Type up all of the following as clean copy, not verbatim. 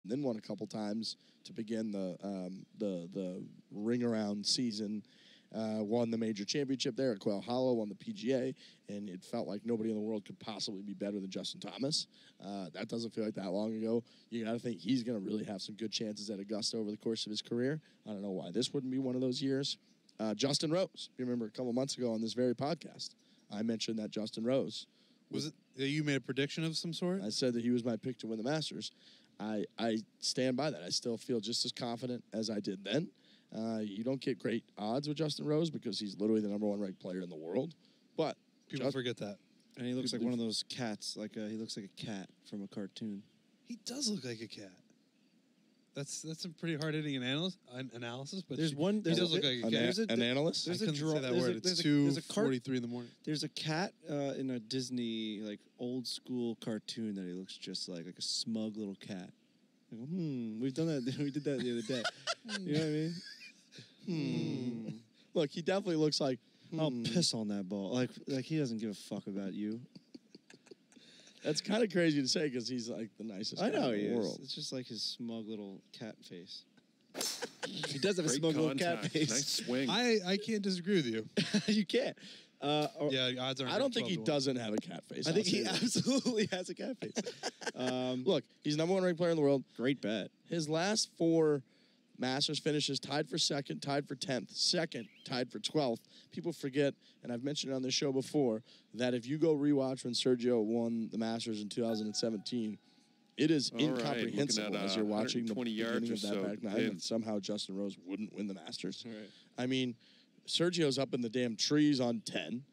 and then won a couple times to begin the ring around season. Won the major championship there at Quail Hollow, won the PGA, and it felt like nobody in the world could possibly be better than Justin Thomas. That doesn't feel like that long ago. You got to think he's going to really have some good chances at Augusta over the course of his career. I don't know why this wouldn't be one of those years. Justin Rose, you remember a couple months ago on this very podcast, I mentioned that Justin Rose. Was it you made a prediction of some sort? I said that he was my pick to win the Masters. I stand by that. I still feel just as confident as I did then. You don't get great odds with Justin Rose because he's literally the number one ranked player in the world. But people forget that. And he looks like one of those cats. He looks like a cat from a cartoon. He does look like a cat. That's a pretty hard hitting analysis. But he does look like a cat. An analyst. I couldn't say that word. It's 2:43 in the morning. There's a cat in a Disney old school cartoon that he looks just like a smug little cat. We've done that. We did that the other day. You know what I mean? Look, he definitely looks like. I'll piss on that ball. Like he doesn't give a fuck about you. That's kind of crazy to say because he's like the nicest guy in the world. It's just like his smug little cat face. He does have a smug little cat face. Nice swing. I can't disagree with you. You can't. Odds aren't. I don't think he doesn't have a cat face. I think he absolutely has a cat face. Look, he's number one ranked player in the world. Great bet. His last 4 Masters finishes tied for second, tied for 10th, second, tied for 12th. People forget, and I've mentioned it on this show before, that if you go rewatch when Sergio won the Masters in 2017, it is incomprehensible as you're watching the beginning of that back nine that somehow Justin Rose wouldn't win the Masters. Right. I mean, Sergio's up in the damn trees on 10.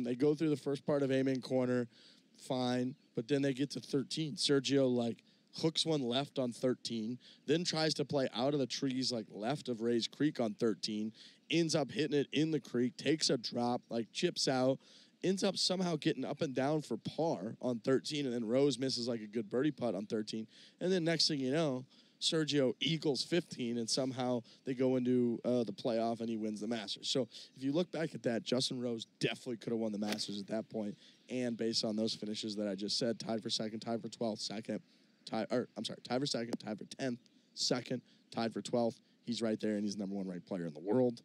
They go through the first part of Amen Corner, fine, but then they get to 13. Sergio, hooks one left on 13, then tries to play out of the trees left of Ray's Creek on 13, ends up hitting it in the creek, takes a drop, chips out, ends up somehow getting up and down for par on 13, and then Rose misses a good birdie putt on 13. And then next thing you know, Sergio eagles 15, and somehow they go into the playoff, and he wins the Masters. So if you look back at that, Justin Rose definitely could have won the Masters at that point, and based on those finishes that I just said, tied for second, tied for 12th, second, tied for second, tied for 10th, second, tied for 12th. He's right there, and he's the number one ranked player in the world.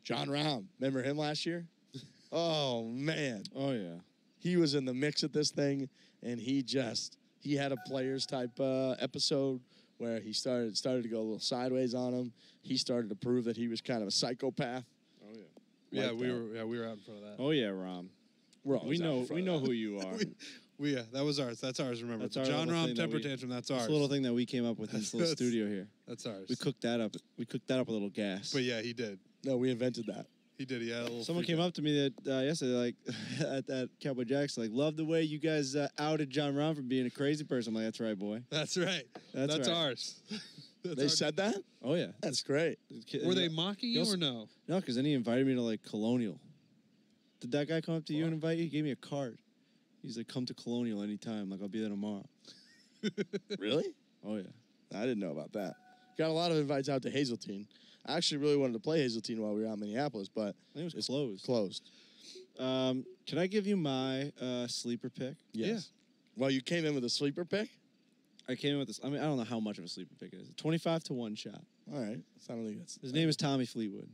John Rahm, remember him last year? Oh, man. Oh, yeah. He was in the mix at this thing, and he had a players type episode where he started to go a little sideways on him. He started to prove that he was kind of a psychopath. Oh, yeah. We were out in front of that. Oh, yeah, Rahm. We know who you are. That was ours. That's ours, remember. That's the John Rahm temper tantrum, that's ours. It's a little thing that we came up with in this little studio here. That's ours. We cooked that up. We cooked that up with a little gas. But yeah, he did. No, we invented that. He did. He had a little. Someone came up to me yesterday, at Cowboy Jack's, love the way you guys outed John Rahm for being a crazy person. I'm like, that's right, boy. That's right. That's right. ours. They said that? Oh, yeah. That's great. Were they mocking you or no? No, because then he invited me to Colonial. Did that guy come up to you and invite you? He gave me a card. He's like, come to Colonial anytime. I'll be there tomorrow. Really? Oh, yeah. I didn't know about that. Got a lot of invites out to Hazeltine. I actually really wanted to play Hazeltine while we were out in Minneapolis, but I think it was closed. Closed. Can I give you my sleeper pick? Yes. Yeah. Well, you came in with a sleeper pick? I came in with this. I don't know how much of a sleeper pick it is. 25-1 shot. All right. I don't think that's... His name is Tommy Fleetwood.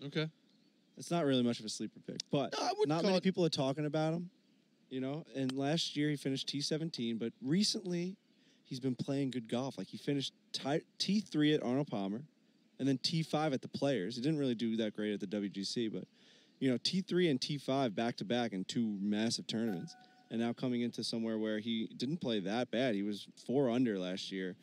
Okay. It's not really much of a sleeper pick, but not many people are talking about him. And last year he finished T17, but recently he's been playing good golf. He finished T3 at Arnold Palmer and then T5 at the Players. He didn't really do that great at the WGC, but, T3 and T5 back-to-back in 2 massive tournaments. And now coming into somewhere where he didn't play that bad. He was 4 under last year,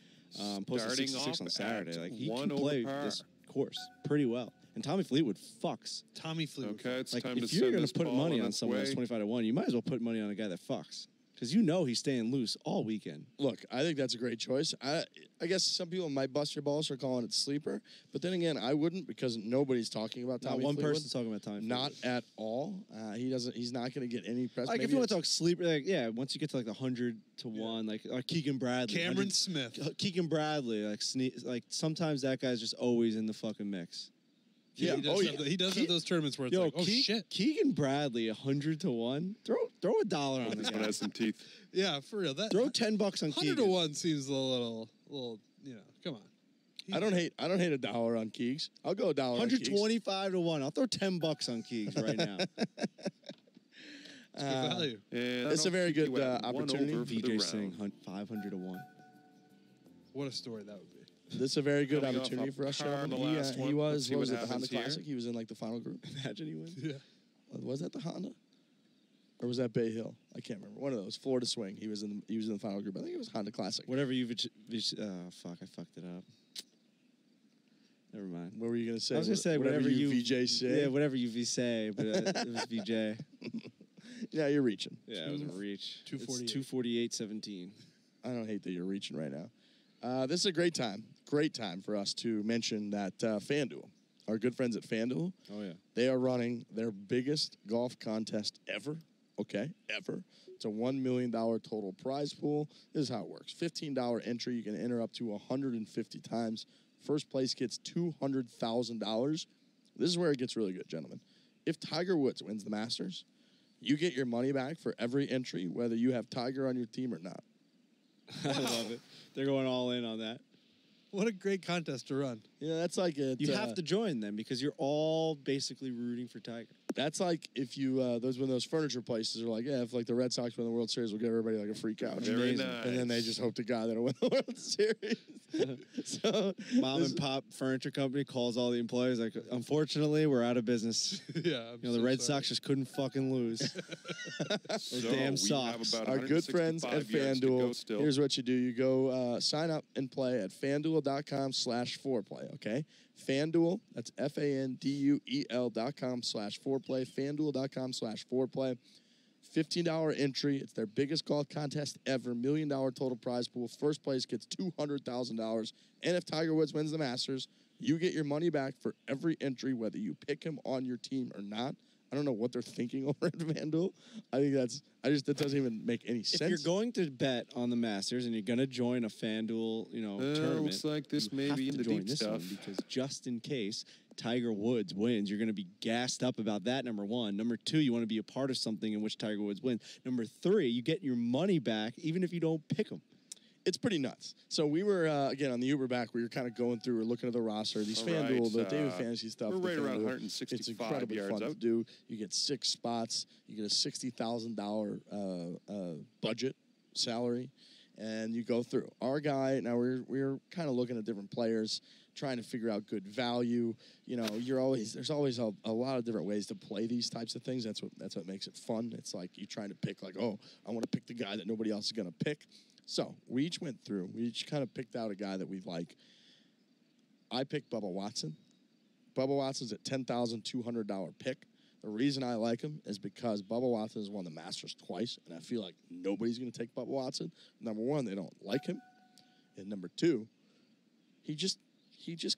posted 66 on Saturday. He can play this course pretty well. And Tommy Fleetwood fucks. Tommy Fleetwood. Okay, it's time to if you're going to put money on someone that's 25-1, you might as well put money on a guy that fucks. Because he's staying loose all weekend. Look, I think that's a great choice. I guess some people might bust your balls for calling it sleeper, but then again, I wouldn't because nobody's talking about Tommy Fleetwood. Not one person's talking about Tommy Fleetwood. Not at all. He's not going to get any press. If you want to talk sleeper, once you get to the 100-1, like Keegan Bradley, Cameron Smith, Keegan Bradley, sometimes that guy's just always in the fucking mix. Yeah, he does have those tournaments where it's shit. Keegan Bradley, 100-1. Throw $1 on the This guy. one has some teeth. Yeah, for real. Throw $10 on Keegan. 100-1 seems a little. I don't hate $1 on Keegs. I'll go $1 on Keegs. 125 to 1. I'll throw $10 on Keegs right now. It's good value. It's a very good opportunity. VJ saying 500 to 1. What a story that would be. This is a very good Coming off opportunity a for us. car on the He last one. was, Let's see what was what it, the Honda happens here. Classic? He was in like the final group. Imagine he wins. Yeah. Was that the Honda? Or was that Bay Hill? I can't remember. One of those. Florida Swing. He was in the final group. I think it was Honda Classic. Whatever you... fuck, I fucked it up. Never mind. What were you going to say? I was going to say whatever you VJ say. Yeah, whatever you say, but it was VJ. Yeah, you're reaching. Yeah, it was a reach. 248. It's 248.17. I don't hate that you're reaching right now. This is a great time for us to mention that FanDuel, our good friends at FanDuel, Oh, yeah. they are running their biggest golf contest ever. Okay, ever. It's a $1 million total prize pool. This is how it works. $15 entry. You can enter up to 150 times. First place gets $200,000. This is where it gets really good, gentlemen. If Tiger Woods wins the Masters, you get your money back for every entry, whether you have Tiger on your team or not. I love it. They're going all in on that. What a great contest to run. Yeah, that's like it. You have to join them because you're all basically rooting for Tiger. That's like if you those furniture places are like, yeah, if like the Red Sox win the World Series, we'll give everybody like a free couch. Very Amazing. nice. And then they just hope to God that it'll win the World Series. So Mom and pop furniture company calls all the employees like, unfortunately, we're out of business. Yeah. The Red Sox just couldn't fucking lose. Those damn Sox. Have about our good friends at 165 yards to go FanDuel, still. here's what you do. You go sign up and play at FanDuel.com/4play, okay? FanDuel, that's FanDuel.com/4play, FanDuel.com/4play. $15 entry. It's their biggest golf contest ever. $1 million total prize pool. First place gets $200,000. And if Tiger Woods wins the Masters, you get your money back for every entry, whether you pick him on your team or not. I don't know what they're thinking over at FanDuel. I think that doesn't even make any sense. If you're going to bet on the Masters and you're going to join a FanDuel, tournament, looks like this you may have be to in the join deep this stuff. one because just in case Tiger Woods wins, you're going to be gassed up about that, number one. Number two, you want to be a part of something in which Tiger Woods wins. Number three, you get your money back even if you don't pick him. It's pretty nuts. So we were, again, on the Uber back, we were kind of going through, we're looking at the roster, these All FanDuel, right, the David Fantasy stuff. we're the right around FanDuel. 165 It's incredibly yards fun out. to do. You get 6 spots. You get a $60,000 budget salary, and you go through. Our guy, now we're kind of looking at different players, trying to figure out good value. There's always a lot of different ways to play these types of things. That's what makes it fun. It's like you're trying to pick like, oh, I want to pick the guy that nobody else is going to pick. So we each went through. We each kind of picked out a guy that we like. I picked Bubba Watson. Bubba Watson's at $10,200 pick. The reason I like him is because Bubba Watson has won the Masters twice, and I feel like nobody's going to take Bubba Watson. Number one, they don't like him. And number two, he just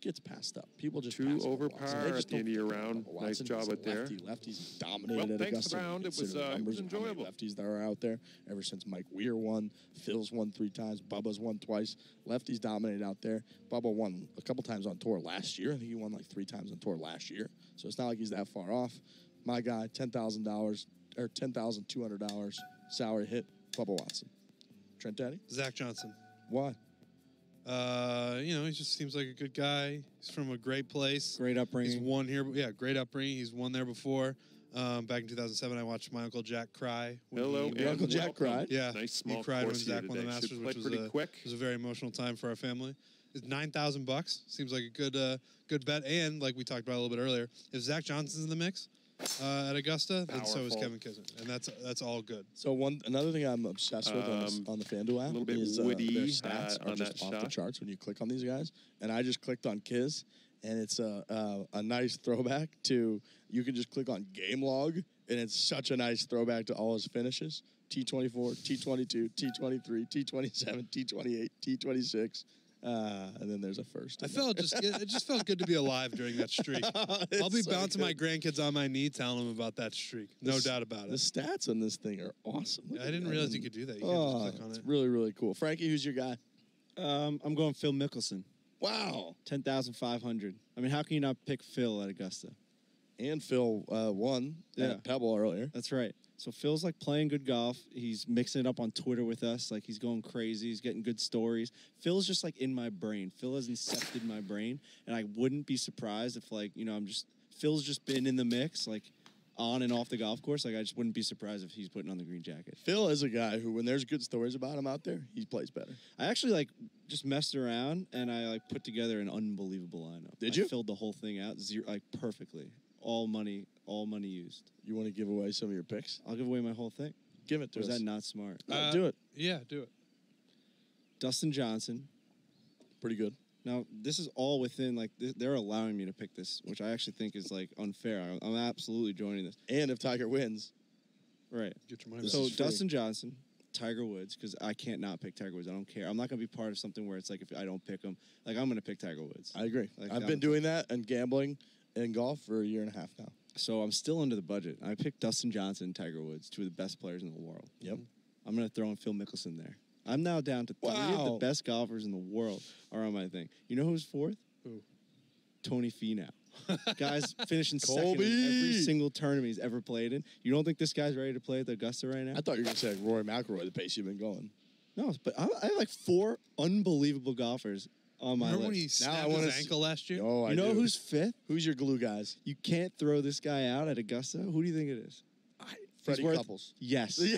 gets passed up. People just Two pass over Bubba Watson. par They at just the end of don't your pick round. Bubba Nice Watson. job He's a out there. Lefty's dominated Well, at thanks Augusta. for the round. It Consider was, the it numbers was of how many enjoyable. lefties that are out there. Ever since Mike Weir won, Phil's won 3 times, Bubba's won twice. Lefties dominated out there. Bubba won a couple times on tour last year. I think he won like 3 times on tour last year. So it's not like he's that far off. My guy, $10,000 or $10,200 salary hit, Bubba Watson. Trent Daddy? Zach Johnson. Why? He just seems like a good guy. He's from a great place. Great He's upbringing. won here. Yeah, great upbringing. He's won there before. Back in 2007, I watched my Uncle Jack cry. When Hello, he Your won. Uncle Jack cried? Yeah, Nice small he cried when course here Zach won the today. Masters, Should which play was pretty quick. was a very emotional time for our family. It's $9,000. Seems like a good bet. And like we talked about a little bit earlier, if Zach Johnson's in the mix at Augusta, then so is Powerful. Kevin Kisner, and that's all good. So another thing I'm obsessed with on the FanDuel app a little bit is woody, their stats are on just that off the shot. charts when you click on these guys. And I just clicked on Kiz, and it's a nice throwback to, you can just click on game log, and it's such a nice throwback to all his finishes. T24, T22, T23, T27, T28, T26. And then there's a first. It just felt good to be alive during that streak. I'll be so bouncing good. my grandkids on my knee telling them about that streak. No doubt about The it. stats on this thing are awesome. Look I at didn't that. realize you could do that. You can just click on It's it. really, really cool. Frankie, who's your guy? I'm going Phil Mickelson. Wow. 10,500. I mean, how can you not pick Phil at Augusta? And Phil won Yeah. at Pebble earlier. That's right. So Phil's like playing good golf. He's mixing it up on Twitter with us. Like he's going crazy. He's getting good stories. Phil's just like in my brain. Phil has incepted my brain, and I wouldn't be surprised if like Phil's just been in the mix like on and off the golf course. Like I just wouldn't be surprised if he's putting on the green jacket. Phil is a guy who, when there's good stories about him out there, he plays better. I actually like just messed around and I like put together an unbelievable lineup. Did you? I filled the whole thing out like perfectly. All money used. You want to give away some of your picks? I'll give away my whole thing. Give it to us. Is that not smart? No, do it. Yeah, do it. Dustin Johnson. Pretty good. Now, this is all within, like, they're allowing me to pick this, which I actually think is, like, unfair. I'm absolutely joining this. And if Tiger wins. Right. Get your money back. So, Dustin Johnson, Tiger Woods, because I can't not pick Tiger Woods. I don't care. I'm not going to be part of something where it's like, if I don't pick him, like, I'm going to pick Tiger Woods. I agree. Like, I've been doing that and gambling in golf for a year and a half now. So, I'm still under the budget. I picked Dustin Johnson and Tiger Woods, two of the best players in the world. Yep. I'm going to throw in Phil Mickelson there. I'm now down to 3 of the best golfers in the world are on my thing. You know who's fourth? Who? Tony Finau. Guy's finishing second in every single tournament he's ever played in. You don't think this guy's ready to play at the Augusta right now? I thought you were going to say like Rory McIlroy, the pace you've been going. No, but I have like 4 unbelievable golfers on my Remember when list. he snapped his ankle last year? Oh, You know who's fifth? Who's your glue guys? You can't throw this guy out at Augusta. Who do you think it is? Freddie worth- Couples. Yes. Yeah.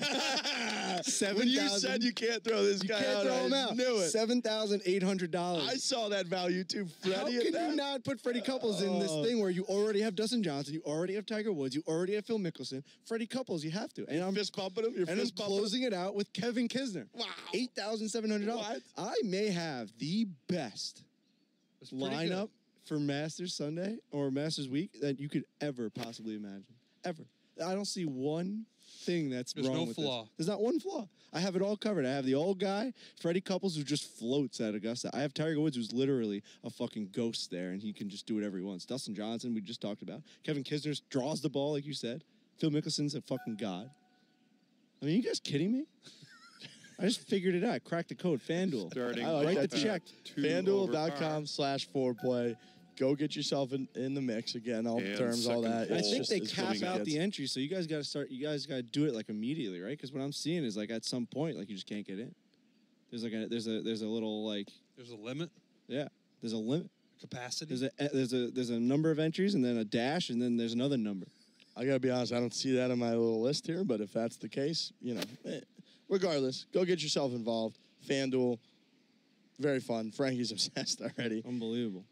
7,000 When you said you can't throw this You guy can't out, throw him I out. knew it. $7,800. I saw that value too, Freddie. How at can that? you not put Freddie Couples in this thing where you already have Dustin Johnson, you already have Tiger Woods, you already have Phil Mickelson? Freddie Couples, you have to. And I'm fist bumping him? You're and I'm fist bumping closing it out with Kevin Kisner. Wow. $8,700. What? I may have the best It's pretty lineup for Masters Sunday or Masters Week that you could ever possibly imagine. Ever. I don't see one thing that's There's wrong no with flaw. this. There's not one flaw. I have it all covered. I have the old guy, Freddie Couples, who just floats at Augusta. I have Tiger Woods, who's literally a fucking ghost there, and he can just do whatever he wants. Dustin Johnson, we just talked about. Kevin Kisner draws the ball, like you said. Phil Mickelson's a fucking god. I mean, you guys kidding me? I just figured it out. I cracked the code. FanDuel. I like Write that the check. FanDuel.com/4play. Go get yourself in the mix again. All the terms, all that. I It's think just they as cap good as it out gets. the entry, so you guys got to start. You guys got to do it like immediately, right? Because what I'm seeing is like at some point, like you just can't get in. There's like there's a little like There's a limit, there's a limit. capacity. There's a number of entries and then a dash and then there's another number. I gotta be honest, I don't see that on my little list here, but if that's the case, regardless, go get yourself involved. FanDuel, very fun. Frankie's obsessed already. Unbelievable.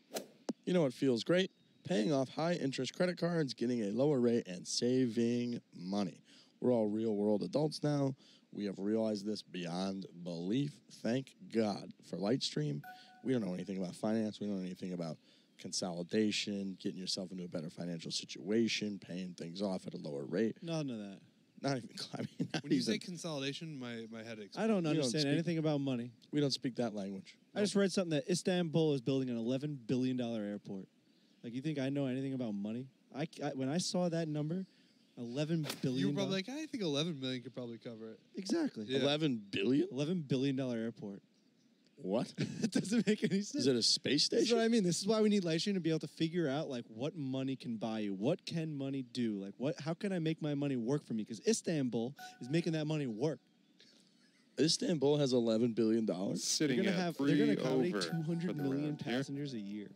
You know what feels great? Paying off high-interest credit cards, getting a lower rate, and saving money. We're all real-world adults now. We have realized this beyond belief. Thank God for Lightstream. We don't know anything about finance. We don't know anything about consolidation, getting yourself into a better financial situation, paying things off at a lower rate. None of that. Not even. I mean, not When you even, say consolidation, my head explodes. I don't don't understand speak- anything about money. we don't speak that language. I just read something that Istanbul is building an $11 billion airport. Like, you think I know anything about money? When I saw that number, $11 billion. You were probably like, I think 11 million could probably cover it. Exactly. Yeah. 11 billion? $11 billion airport. What? It doesn't make any sense. Is it a space This is station? what I mean. This is why we need Lightstream to be able to figure out like what money can buy you. What can money do? Like how can I make my money work for me? Because Istanbul is making that money work. Istanbul has $11 billion. Sitting They're at gonna three accommodate over 200 for the million round here. passengers a year.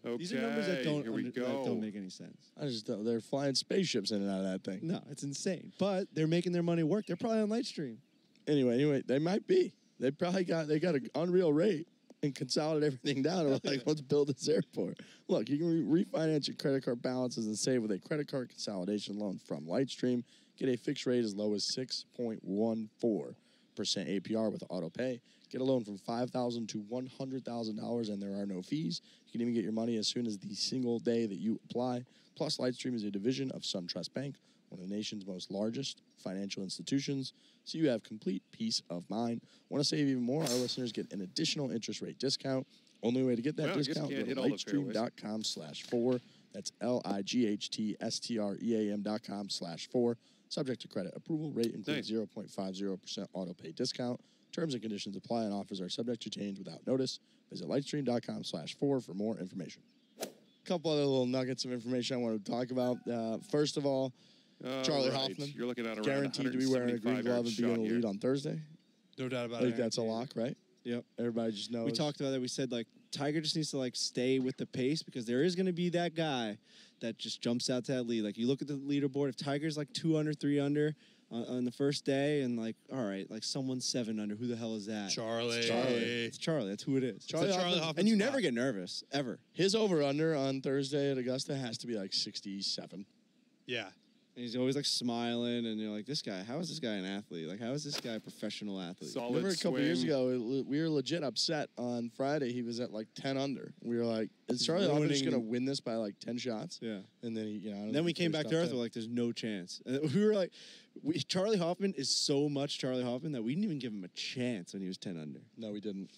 Okay, These are numbers that here we that go. don't make any sense. I just don't. They're flying spaceships in and out of that thing. No, it's insane. But they're making their money work. They're probably on Lightstream. Anyway, they might be. They got an unreal rate and consolidate everything down. And we're like, let's build this airport. Look, you can refinance your credit card balances and save with a credit card consolidation loan from Lightstream. Get a fixed rate as low as 6.14% APR with auto pay. Get a loan from $5,000 to $100,000 and there are no fees. You can even get your money as soon as the single day that you apply. Plus, Lightstream is a division of SunTrust Bank, one of the nation's most largest financial institutions, so you have complete peace of mind. Want to save even more? Our listeners get an additional interest rate discount. Only way to get that Well, I guess discount, you go can't to hit all the fairways. lightstream.com/4. That's LIGHTSTREAM.com/4. Subject to credit approval. Rate includes 0.50% auto pay discount. Terms and conditions apply and offers are subject to change without notice. Visit lightstream.com/4 for more information. A couple other little nuggets of information I want to talk about. First of all, Charlie Hoffman. You're looking at around guaranteed to be wearing a green glove and be in the lead on Thursday. No doubt about I it. think that's a lock, right? Yep. Everybody just knows. We talked about that. We said, like, Tiger just needs to, like, stay with the pace because there is going to be that guy that just jumps out to that lead. Like, you look at the leaderboard. If Tiger's, like, 2 under, 3 under on the first day and, like, all right, like, someone's 7 under. Who the hell is that? Charlie. It's Charlie. It's Charlie. That's who it is. Charlie Hoffman. And you never get nervous, ever. His over-under on Thursday at Augusta has to be, like, 67. Yeah. And he's always, like, smiling, and you're like, this guy, how is this guy an athlete? Like, how is this guy a professional athlete? Solid Remember a couple swing. years ago, we were legit upset on Friday. He was at, like, 10 under. We were like, is Charlie Hoffman just going to win this by, like, 10 shots? Yeah. And then, And then we came back to earth. We're like, there's no chance. And we were like, Charlie Hoffman is so much Charlie Hoffman that we didn't even give him a chance when he was 10 under. No, we didn't.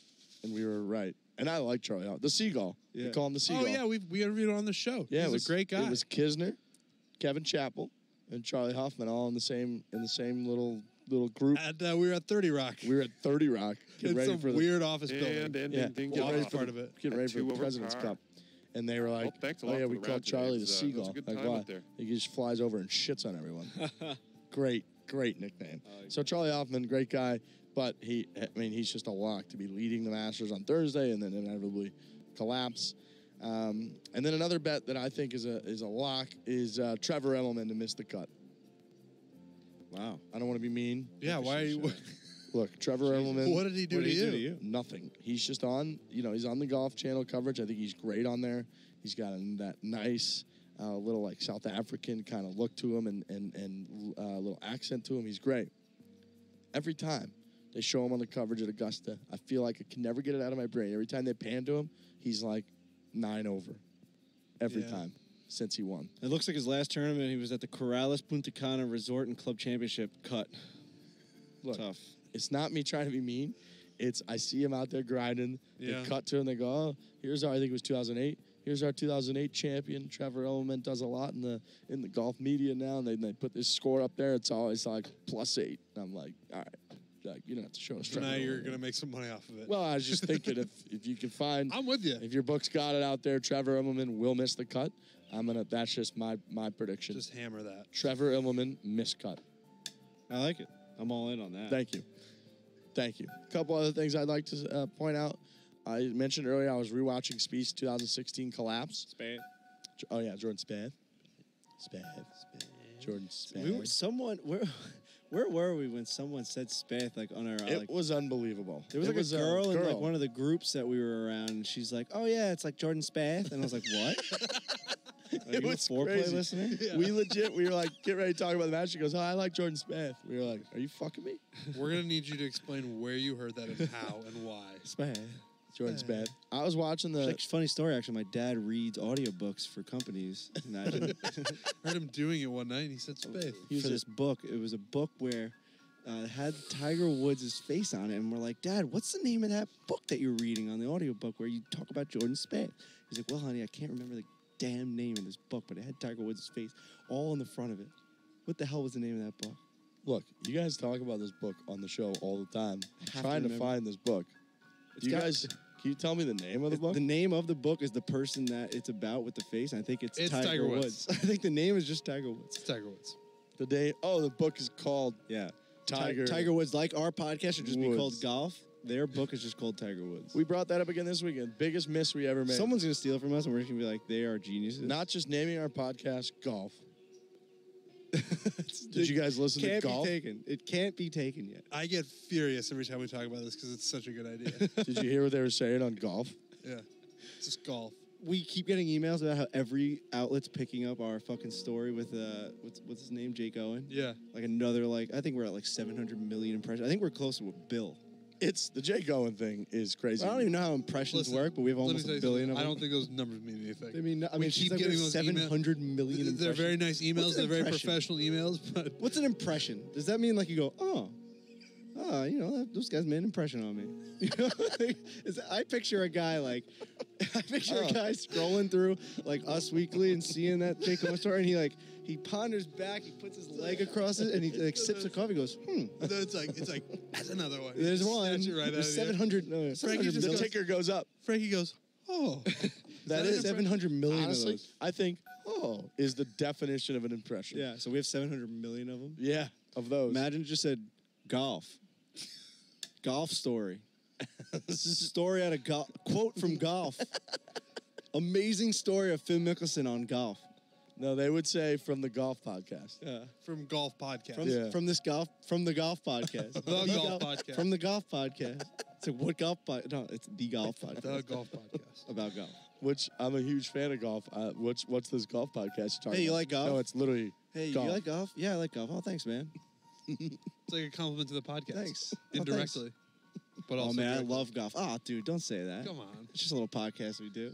And we were right. And I like Charlie Hoffman. The Seagull. Yeah. We call him the Seagull. Oh, yeah, we interviewed him on the show. Yeah, He's a great guy. It was Kisner, Kevin Chappell, and Charlie Hoffman all in the same little group. And we were at 30 Rock. We were at 30 Rock. It's some weird office And building. ending Get ready off. for part of it. Getting ready for Two the over President's par. Cup. And they were like, Well, thanks a oh lot yeah, for we the called round today. Charlie It the was a Seagull. good Like, time why? up there. He just flies over and shits on everyone. Great nickname. So Charlie Hoffman, great guy, but he's just a lock to be leading the Masters on Thursday and then inevitably collapse. And then another bet that I think is a lock is Trevor Immelman to miss the cut. Wow. I don't want to be mean. Yeah, why are you... Look, Trevor Immelman. What did he do to you? Nothing. He's just on, he's on the Golf Channel coverage. I think he's great on there. He's got that nice little like South African kind of look to him and little accent to him. He's great. Every time they show him on the coverage at Augusta, I feel like I can never get it out of my brain. Every time they pan to him, he's like 9 over. Every time since he won. It looks like his last tournament, he was at the Corrales Punta Cana Resort and Club Championship cut. Look, Tough. It's not me trying to be mean. It's I see him out there grinding. Yeah. They cut to him. They go, oh, here's our, I think it was 2008. Here's our 2008 champion. Trevor Immelman does a lot in the golf media now, and they put this score up there. It's always like +8. And I'm like, all right, like, you don't have to show us. So now Trevor you're Immelman. going to make some money off of it. Well, I was just thinking if you can find. I'm with you. If your book's got it out there, Trevor Immelman will miss the cut. That's just my prediction. Just hammer that. Trevor Immelman miscut. I like it. I'm all in on that. Thank you. A couple other things I'd like to point out. I mentioned earlier I was rewatching Spieth's 2016 collapse. Spain. Oh yeah, Jordan Spieth. Jordan Spieth. Where were we when someone said Spath like on our? It was unbelievable. There was a girl in like one of the groups that we were around, and she's like, "Oh yeah, it's like Jordan Spath," and I was like, "What?" Are you a foreplay crazy. listener? Yeah. We were like, get ready to talk about the match. She goes, oh, I like Jordan Spieth. We were like, are you fucking me? We're going to need you to explain where you heard that and how and why. Spath. Jordan Spieth. I was watching the... Funny story, actually. My dad reads audiobooks for companies. Imagine. Heard him doing it one night, and he said Spath. For this book. It was a book where it had Tiger Woods' face on it, and we're like, Dad, what's the name of that book that you're reading on the audiobook where you talk about Jordan Spieth? He's like, well, honey, I can't remember the damn name of this book, but it had Tiger Woods' face all in the front of it. What the hell was the name of that book? Look, you guys talk about this book on the show all the time. I'm trying to find this book. Can you tell me the name of the book? The name of the book is the person that it's about with the face. I think it's Tiger Woods. I think the name is just Tiger Woods. It's Tiger Woods. The book is called Tiger Woods. Like our podcast should just Woods. be called Golf. Their book is just called Tiger Woods. We brought that up again this weekend. Biggest miss we ever made. Someone's going to steal from us, and we're just going to be like, they are geniuses. Not just naming our podcast Golf. Did you guys listen to Golf? It can't be taken yet. I get furious every time we talk about this because it's such a good idea. Did you hear what they were saying on Golf? Yeah. It's just golf. We keep getting emails about how every outlet's picking up our fucking story with what's his name, Jake Owen. Yeah. Like another I think we're at like 700 million impressions. I think we're closer with Bill. It's the Jake Owen thing is crazy. I don't even know how impressions work, but we have almost a billion of them. I don't think those numbers mean anything. I mean, keep like getting those 700 million impressions. They're very nice emails. They're very professional emails. But what's an impression? Does that mean like you go, those guys made an impression on me? You know, I picture a guy a guy scrolling through like Us Weekly and seeing that Jake Owen story, and he ponders back, he puts his leg across it, and he sips a coffee. Goes, And then it's like that's another one. There's one. Right, there's 700. No, the ticker goes up. Frankie goes, oh. That is 700 million honestly, of those. I think is the definition of an impression. Yeah, so we have 700 million of them. Yeah, of those. Imagine it just said golf. Golf story. Story out of golf. Quote from golf. Amazing story of Phil Mickelson on golf. No, they would say from the golf podcast. Yeah. From Golf Podcast. From the golf podcast. The Golf Podcast. From the golf podcast. So what golf podcast? No, it's the golf podcast. The Golf Podcast. About golf. Which I'm a huge fan of golf. What's this golf podcast you're talking about? Hey, you like golf? No, it's literally golf. You like golf? Yeah, I like golf. Oh, thanks, man. It's like a compliment to the podcast. Thanks. Indirectly. But also man, directly. I love golf. Oh, dude, don't say that. Come on. It's just a little podcast we do.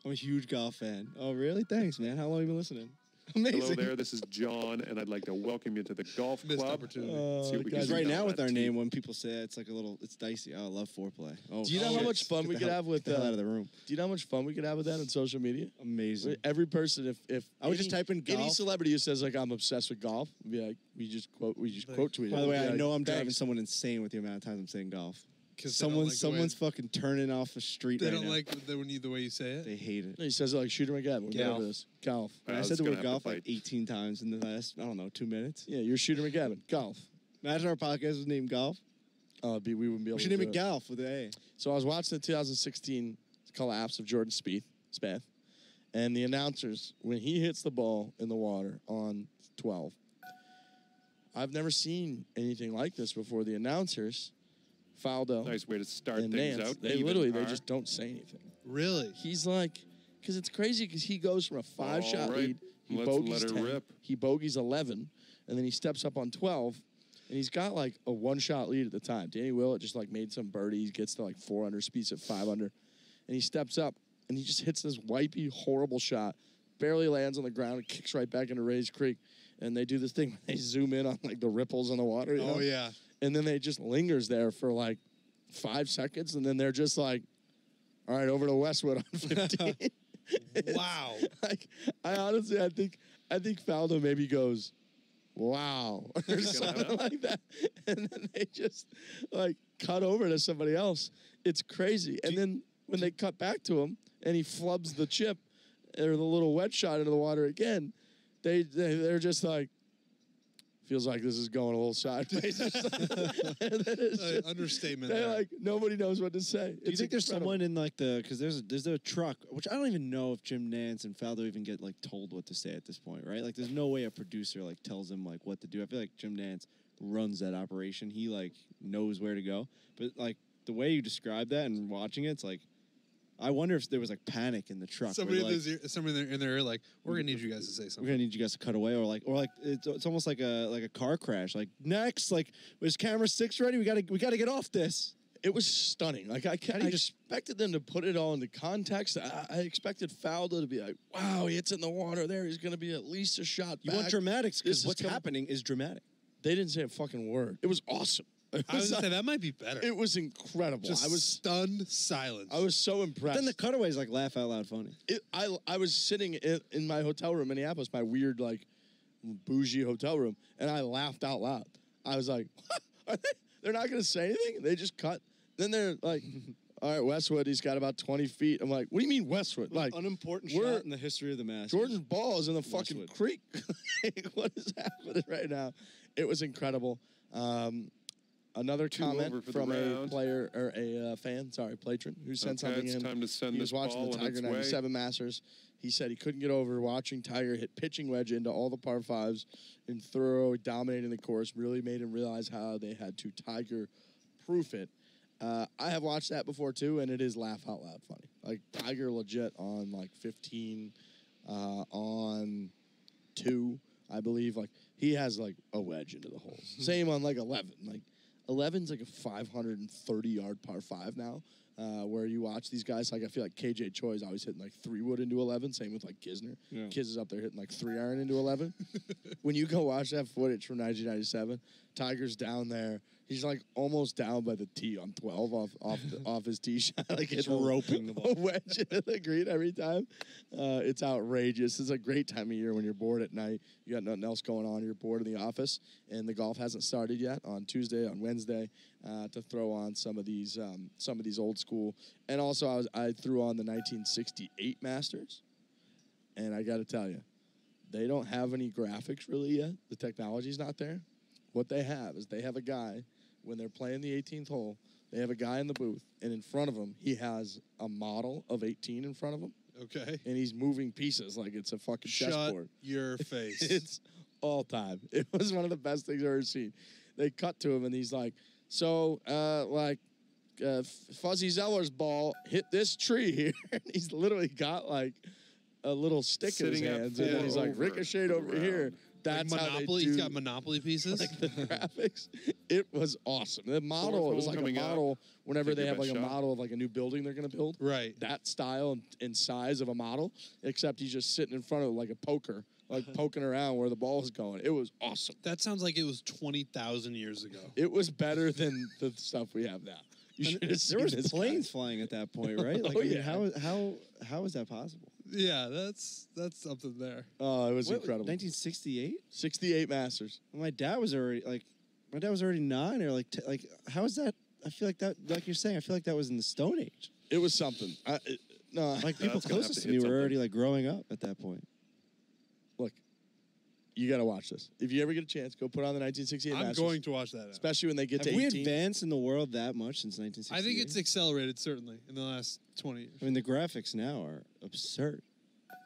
I'm a huge golf fan. Oh, really? Thanks, man. How long have you been listening? Amazing. Hello there, this is John, and I'd like to welcome you to the golf Missed club. opportunity. See what we can Because do right down now with that our tee. name, when people say it, it's like it's dicey. Oh, I love foreplay. Oh, Do you know shit. how much fun we Get the could hell- have with get the hell out of the room? Do you know how much fun we could have with that on social media? Amazing. Every person, if I would just type in any golf. celebrity who says like I'm obsessed with golf, would be like we just quote tweet. By the way, We'd be I like, know I'm driving "Thanks." someone insane with the amount of times I'm saying golf. 'Cause they don't like the way- Someone's fucking turning off a street They right don't now. like the way you say it. They hate it. He says it like Shooter McGavin. We'll get Golf. over this. Golf. I was said the gonna word have to golf like fight. 18 times in the last, 2 minutes. Yeah, you're Shooter McGavin. Golf. Imagine our podcast was named Golf. Oh, we wouldn't be able We to should do name it it. Golf with an A. So I was watching the 2016 collapse of Jordan Spieth, and the announcers, when he hits the ball in the water on 12, I've never seen anything like this before. The announcers, Faldo Nice way to start and things Nance, out. they Even literally par. they just don't say anything. Really? He's like, because it's crazy because he goes from a 5-shot All right, lead, he let's bogeys let her 10, rip. he bogeys 11, and then he steps up on 12, and he's got like a 1-shot lead at the time. Danny Willett just like made some birdies, gets to like 4 under, Spieth's at 5 under, and he steps up and he just hits this wipey, horrible shot, barely lands on the ground and kicks right back into Rays Creek. And they do this thing where they zoom in on like the ripples on the water. You know? Oh, yeah. And then they just lingers there for like 5 seconds, and then they're just like, all right, over to Westwood on 15. Wow. Like, I think Faldo maybe goes, wow, or something like that. And then they just like cut over to somebody else. It's crazy. And then when they cut back to him and he flubs the chip or the little wet shot into the water again, they're just like, feels like this is going a little sideways. And then it's just, Understatement. they're there. like, nobody knows what to say. Do you think there's someone in like because there's a truck, which I don't even know if Jim Nance and Faldo even get like told what to say at this point, right? Like there's no way a producer like tells him like what to do. I feel like Jim Nance runs that operation. He like knows where to go. But like the way you describe that and watching it, it's like I wonder if there was like panic in the truck. somebody where, like, somebody in their ear, like, we're gonna need you guys to say we're something. gonna need you guys to cut away, or like it's almost like a car crash. Like next, like is camera 6 ready? We gotta get off this. It was stunning. Like I expected them to put it all into context. I expected Faldo to be like, "Wow, he hits in the water there. He's going to be at least a shot You back." want dramatics This because is what's coming- happening is dramatic. They didn't say a fucking word. It was awesome. I was gonna say that might be better. It was incredible. Just I was stunned silence. I was so impressed. Then the cutaways like laugh out loud funny. I was sitting in my hotel room in Minneapolis, my weird like bougie hotel room, and I laughed out loud. I was like, they're not going to say anything? They just cut. Then they're like, all right, Westwood, he's got about 20 feet. I'm like, what do you mean Westwood? Like, Unimportant we're- shot in the history of the Masters. Jordan's ball is in the fucking Westwood. creek. Like, what is happening right now? It was incredible. Another Two comment over for the from a round. player or a fan, patron, who sent Okay, something it's in. time to send He was this watching ball the on its Tiger way. 97 Masters. He said he couldn't get over watching Tiger hit pitching wedge into all the par fives and thorough dominating the course. Really made him realize how they had to Tiger proof it. I have watched that before too, and it is laugh out loud funny. Like Tiger legit on like 15, on 2, I believe. Like he has like a wedge into the holes. Same on like 11. Like 11's like a 530-yard par 5 now. Where you watch these guys, like I feel like KJ Choi is always hitting like 3-wood into 11. Same with like Kisner. Yeah. Kiz is up there hitting like 3-iron into 11. When you go watch that footage from 1997, Tiger's down there. He's like almost down by the tee on 12 off his tee shot. Like Just roping the ball. A wedge into the green every time. It's outrageous. It's a great time of year when you're bored at night. You got nothing else going on. You're bored in the office, and the golf hasn't started yet on Tuesday, on Wednesday, to throw on some of these old school. And also, I threw on the 1968 Masters, and I got to tell you, they don't have any graphics really yet. The technology's not there. What they have is they have a guy. When they're playing the 18th hole, they have a guy in the booth, and in front of him, he has a model of 18 in front of him. Okay. And he's moving pieces like it's a fucking chessboard. Shut your face. It's all time. It was one of the best things I've ever seen. They cut to him, and he's like, Fuzzy Zeller's ball hit this tree here. And he's literally got, like, a little stick Sitting in his hands, and then he's like, ricocheted over here. That's like how they do, He's got Monopoly pieces. like the graphics. It was awesome. The model, it was like a model whenever they have like a model of like a new building they're going to build. Right. That style and size of a model, except he's just sitting in front of it like a poker, like poking around where the ball is going. It was awesome. That sounds like it was 20,000 years ago. It was better than the stuff we have now. You should have seen There was this planes flying at that point, right? Like, Oh, I mean, yeah. how is that possible? Yeah, that's something there. Oh, it was incredible. 1968? 68 Masters. My dad was already 9 or like how is that? I feel like that, like you're saying, I feel like that was in the Stone Age. It was something. No, Like people it's gonna have closest to to me hit were something. already like growing up at that point. look, you got to watch this. If you ever get a chance, go put on the 1968 I'm Masters. going to watch that. Now. Especially when they get Have to we 18. advanced in the world that much since 1968? I think it's accelerated certainly in the last 20 years. I mean, the graphics now are absurd.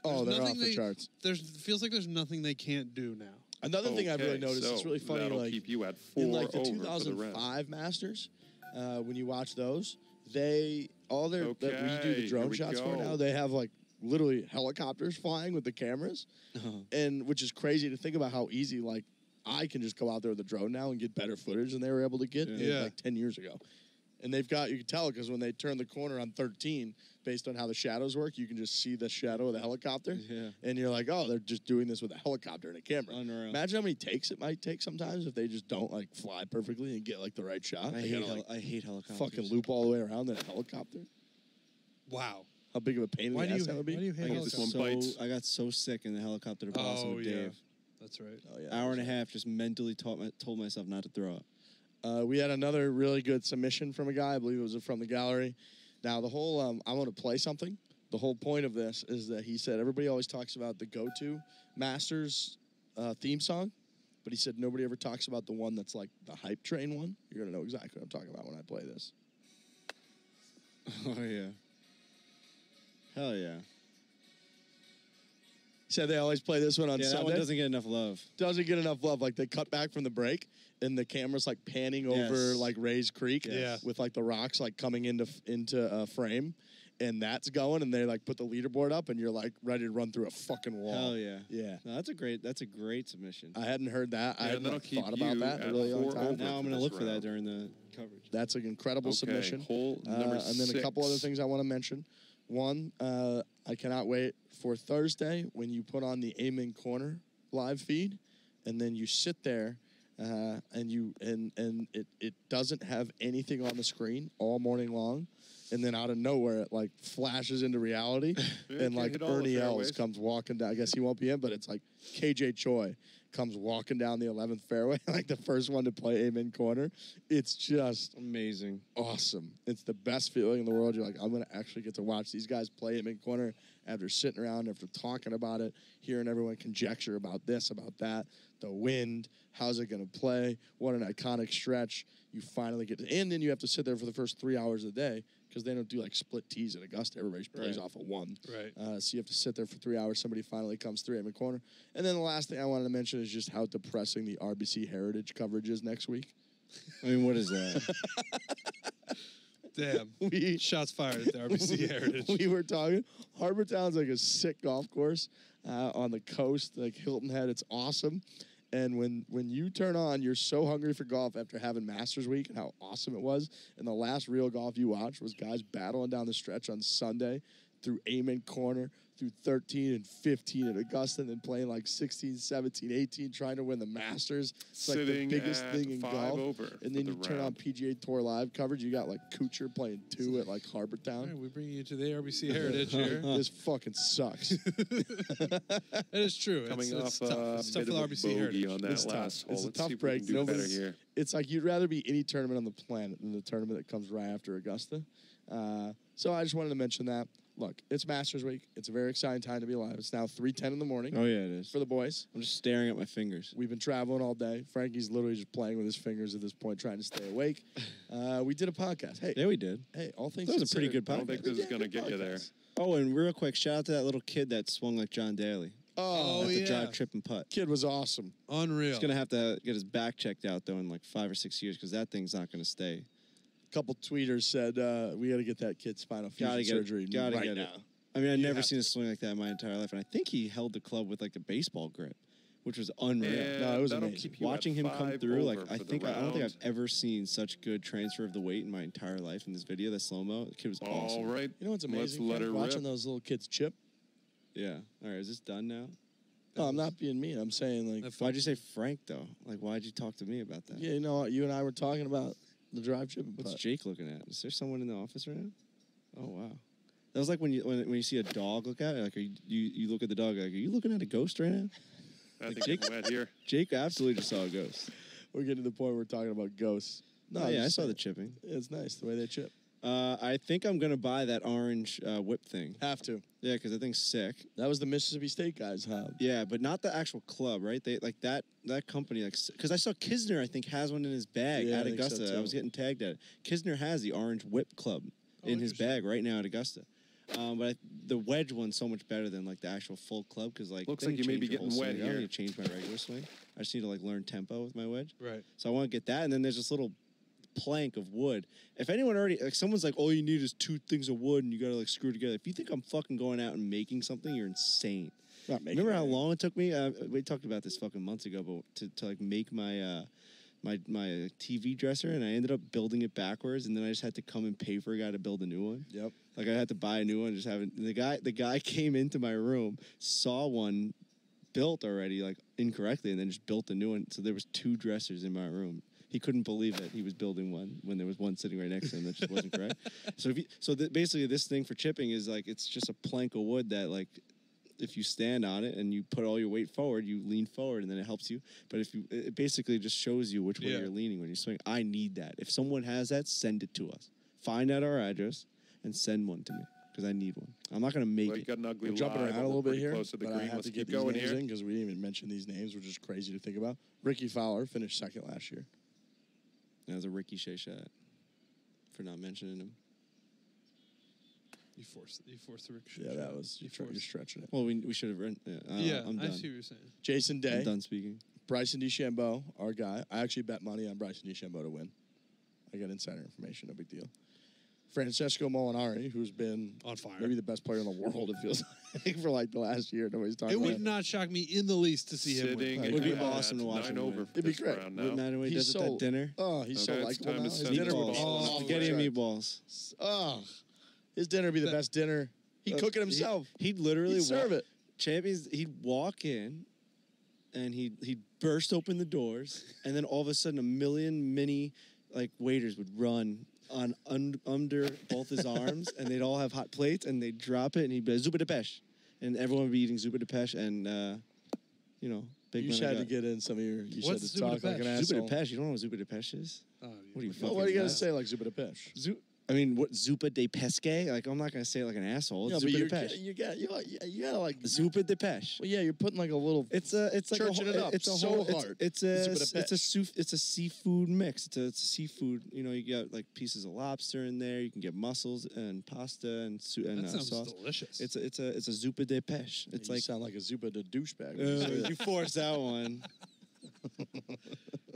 Oh, There's they're off nothing the charts. Feels like there's nothing they can't do now. Another thing I've really Okay, noticed, it's so really funny, that'll like keep you at 4 in like the over for the round. 2005 Masters, when you watch those, they all their that we do Okay, the drone here we shots for go. now. They have like literally helicopters flying with the cameras, and which is crazy to think about how easy like I can just go out there with a drone now and get better footage than they were able to get like 10 years ago. And they've got, you can tell because when they turn the corner on 13, based on how the shadows work, you can just see the shadow of the helicopter. Yeah. And you're like, oh, they're just doing this with a helicopter and a camera. Unreal. Imagine how many takes it might take sometimes if they just don't like fly perfectly and get like the right shot. I They hate, gotta, like, I hate helicopters. fucking loop all the way around in a helicopter. Wow. How big of a pain in Why the do ass that would be? you hate I guess this helicopters? one bites. I got so sick in the helicopter to Boston Oh with yeah, Dave. that's right. Oh, yeah, Hour and a half, just mentally told myself not to throw up. We had another really good submission from a guy. I believe it was from the gallery. Now, the whole, I want to play something. The whole point of this is that he said everybody always talks about the go-to Masters theme song, but he said nobody ever talks about the one that's like the hype train one. You're going to know exactly what I'm talking about when I play this. Oh, yeah. Hell yeah. He said they always play this one on Yeah, Sunday. that one doesn't get enough love. Doesn't get enough love. Like they cut back from the break, and the camera's like panning over Yes. like Ray's Creek, Yeah. with like the rocks like coming into frame, and that's going, and they like put the leaderboard up, and you're like ready to run through a fucking wall. Hell yeah. Yeah. No, that's a great submission. I hadn't heard that. I Yeah, hadn't that'll keep thought about you that in a at really long 4 time. over. Now I'm for going to this look for that round. during the coverage. That's an incredible Okay, submission. hole number And then a couple 6. other things I want to mention. One, I cannot wait for Thursday when you put on the Amen Corner live feed, and then you sit there, and it doesn't have anything on the screen all morning long, and then out of nowhere it like flashes into reality, Yeah, and can't like hit all the Ernie Els fairways. comes walking down. I guess he won't be in, but it's like KJ Choi comes walking down the 11th fairway, like the first one to play Amen Corner. It's just Amazing. awesome. It's the best feeling in the world. You're like, I'm going to actually get to watch these guys play Amen Corner after sitting around, after talking about it, hearing everyone conjecture about this, about that, the wind, how's it going to play, what an iconic stretch. You finally get to, and then you have to sit there for the first 3 hours of the day because they don't do like split tees at Augusta. Everybody plays off of one. Right. So you have to sit there for 3 hours. Somebody finally comes through Amen Corner. And then the last thing I wanted to mention is just how depressing the RBC Heritage coverage is next week. I mean, what is that? Damn. We Shots fired at the RBC Heritage. we were talking. Harbor Town's like a sick golf course on the coast, like Hilton Head. It's awesome. And when you turn on, you're so hungry for golf after having Masters Week and how awesome it was. And the last real golf you watched was guys battling down the stretch on Sunday through Amen Corner, through 13 and 15 at Augusta, and then playing like 16, 17, 18, trying to win the Masters. It's like the biggest thing in golf. And then you turn on PGA Tour Live coverage. You got like Kuchar playing 2 at like Harbortown. All right, we bring you to the ARBC Heritage here. This fucking sucks. That is true. Coming it's off tough. It's tough bit with of a RBC bogey Heritage. on that It's last tough. hole. It's a Let's tough see if we break. can do better Nobody's- here. It's like you'd rather be any tournament on the planet than the tournament that comes right after Augusta. So I just wanted to mention that. Look, it's Masters Week. It's a very exciting time to be alive. It's now 3:10 in the morning Oh yeah, it is. for the boys. I'm just staring at my fingers. We've been traveling all day. Frankie's literally just playing with his fingers at this point, trying to stay awake. We did a podcast. Hey, Yeah, we did. hey, all things That was a pretty considered, good I don't think podcast. this is going to get you there. Oh, and real quick, shout out to that little kid that swung like John Daly Oh, at the yeah. drive, trip, and putt. kid was awesome. Unreal. He's gonna have to get his back checked out though in like 5 or 6 years because that thing's not gonna stay. A couple tweeters said we got to get that kid spinal fusion surgery Gotta right get now. it. I mean, I've never have seen a swing like that in my entire life, and I think he held the club with like a baseball grip, which was unreal. And No, it was that'll amazing. keep you Watching at him come 5 through, like over I for the think I don't think round. I've ever seen such good transfer of the weight in my entire life in this video. The slow mo, the kid was All awesome. right. You know what's amazing? Let's let Frank? her Watching rip. those little kids chip. Yeah. All right, is this done now? No, I'm not being mean. I'm saying like, That Why'd you say Frank though? Like, why'd you talk to me about that? yeah, you know, what? You and I were talking about the drive chip. What's Jake looking at? Is there someone in the office right now? Oh wow. That was like when you see a dog look at it, like you look at the dog like, are you looking at a ghost right now? I think it's wet here. Jake absolutely just saw a ghost. We're getting to the point where we're talking about ghosts. No, Oh I'm yeah, I just saw the saying, chipping. It's nice the way they chip. I think I'm gonna buy that orange whip thing. Have to. Yeah, because I think sick. That was the Mississippi State guys, huh? Yeah, but not the actual club, right? They like that company, like because I saw Kisner, I think, has one in his bag Yeah, I at think so, Augusta. too. I was getting tagged at it. Kisner has the orange whip club in his interesting. bag right now at Augusta. But the wedge one's so much better than like the actual full club because like Looks then like you may be change your whole getting wet swing. I don't here. need to change my regular swing. I just need to like learn tempo with my wedge. Right. So I want to get that, and then there's this little plank of wood. If anyone already like someone's like, all you need is 2 things of wood and you gotta like screw it together. If you think I'm fucking going out and making something, you're insane. Not making Remember how it. long it took me? We talked about this fucking months ago, but to like make my my TV dresser, and I ended up building it backwards, and then I just had to come and pay for a guy to build a new one. Yep. Like I had to buy a new one. Just having the guy came into my room, saw one built already like incorrectly, and then just built a new one. So there was 2 dressers in my room. He couldn't believe that he was building one when there was one sitting right next to him that just wasn't correct. So basically this thing for chipping is like it's just a plank of wood that like if you stand on it and you put all your weight forward, you lean forward and then it helps you. But it basically just shows you which way Yeah. you're leaning when you swing. I need that. If someone has that, send it to us. Find out our address and send one to me because I need one. I'm not gonna make Well, you it. got an ugly We're jumping lie, around but a little we're bit pretty here, close to the but I green. have Let's to get keep these going names here. in because we didn't even mention these names, which is crazy to think about. Ricky Fowler finished second last year. That was a Ricky Shea shot for not mentioning him. You forced the ricochet. Yeah, shot. that was You you're forced. stretching it. Well, we should have run. Yeah, Yeah, I'm I done. see what you're saying. Jason I'm Day, done speaking. Bryson DeChambeau, our guy. I actually bet money on Bryson DeChambeau to win. I got insider information, no big deal. Francesco Molinari, who's been On fire. maybe the best player in the world, it feels like, for like the last year. Nobody's talking It about would not shock me in the least to see him Sitting win. It would be at awesome to watch 9 him over win. for It'd be this great. round Wouldn't now. matter what he He's does at that dinner. Oh, he's so Okay, it's likable time now. to His send dinner would meatballs. be Oh, Spaghetti and meatballs. Oh, his dinner would be the best dinner. He'd cook it himself. He'd literally He'd serve it. Champions. He'd walk in, and he'd burst open the doors, and then all of a sudden, a million mini like waiters would run under both his arms, and they'd all have hot plates, and they'd drop it, and he'd be like, Zupa de Pesh, and everyone would be eating Zupa de Pesh, and you know, big You man just I had to got. get in some of your. You What's said to Zupa talk de like an Pesh? Zupa asshole. de Pesh. You don't know what Zupa de Pesh is? Oh, What are you Well, fucking? what are you gonna nuts? say like Zupa de Pesh? What Zupa de Pesque? Like I'm not gonna say it like an asshole. Yeah, It's but Zupa de Pesh. you gotta like. Zupa de Pesh. Well, yeah, you're putting like a little. It's like Churching it up It's a so whole, hard. It's Zupa de Pesh. it's a seafood mix. It's a seafood. You know, you got like pieces of lobster in there. You can get mussels and pasta and that sounds sauce. delicious. It's a Zupa de Pesh. It's You like sound like a Zupa de douchebag. when you say that. you forced that one.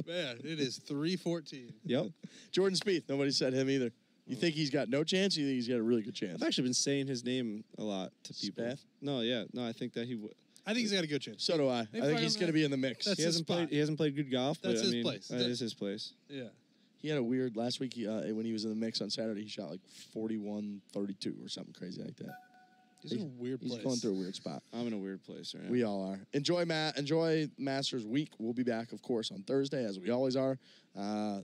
Man, it is 3:14. Yep. Jordan Spieth. Nobody said him either. You think he's got no chance? You think he's got a really good chance? I've actually been saying his name a lot to people. Spath? No, yeah, no. I think that he would. I think he's got a good chance. So do I. Hey, I think he's fucking- going to be in the mix. That's He his hasn't played. spot. He hasn't played good golf. That's but, his I mean, place. That is his place. Yeah. He had a weird last week. When he was in the mix on Saturday, he shot like 41, 32 or something crazy like that. He's in a weird place. He's going through a weird spot. I'm in a weird place right now. We all are. Enjoy Masters Week. We'll be back, of course, on Thursday, as we always are.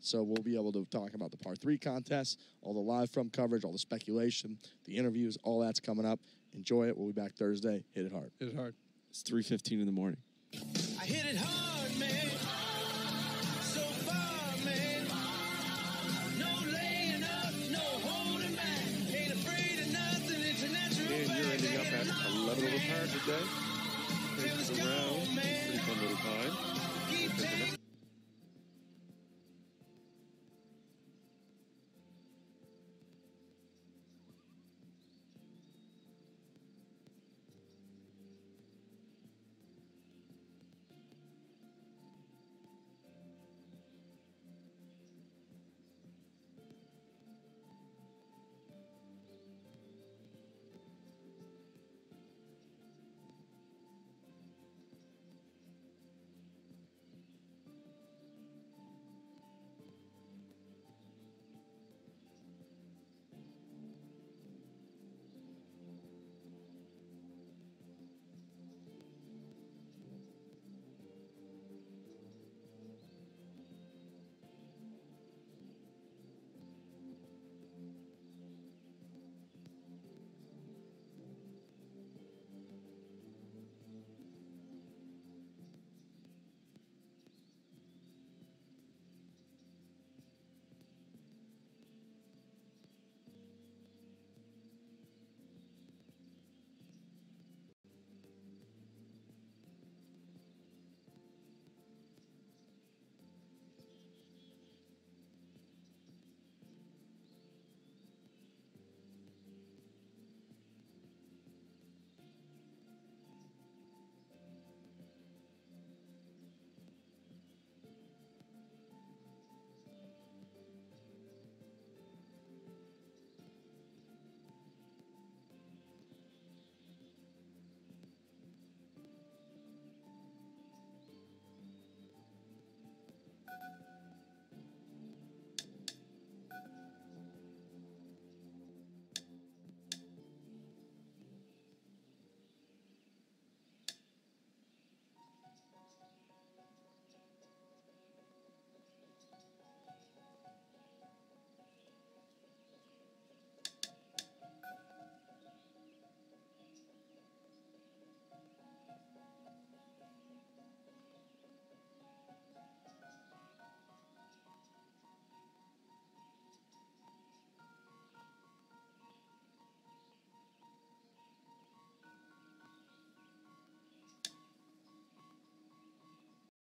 So we'll be able to talk about the par 3 contest, all the live from coverage, all the speculation, the interviews, all that's coming up. Enjoy it. We'll be back Thursday. Hit it hard. Hit it hard. It's 3:15 in the morning. I hit it hard, man. So far, man. No laying up, no holding back. Ain't afraid of nothing. It's a natural And you're ending up at 11 over par today. Thanks for the round. Pretty fun little time. Keep taking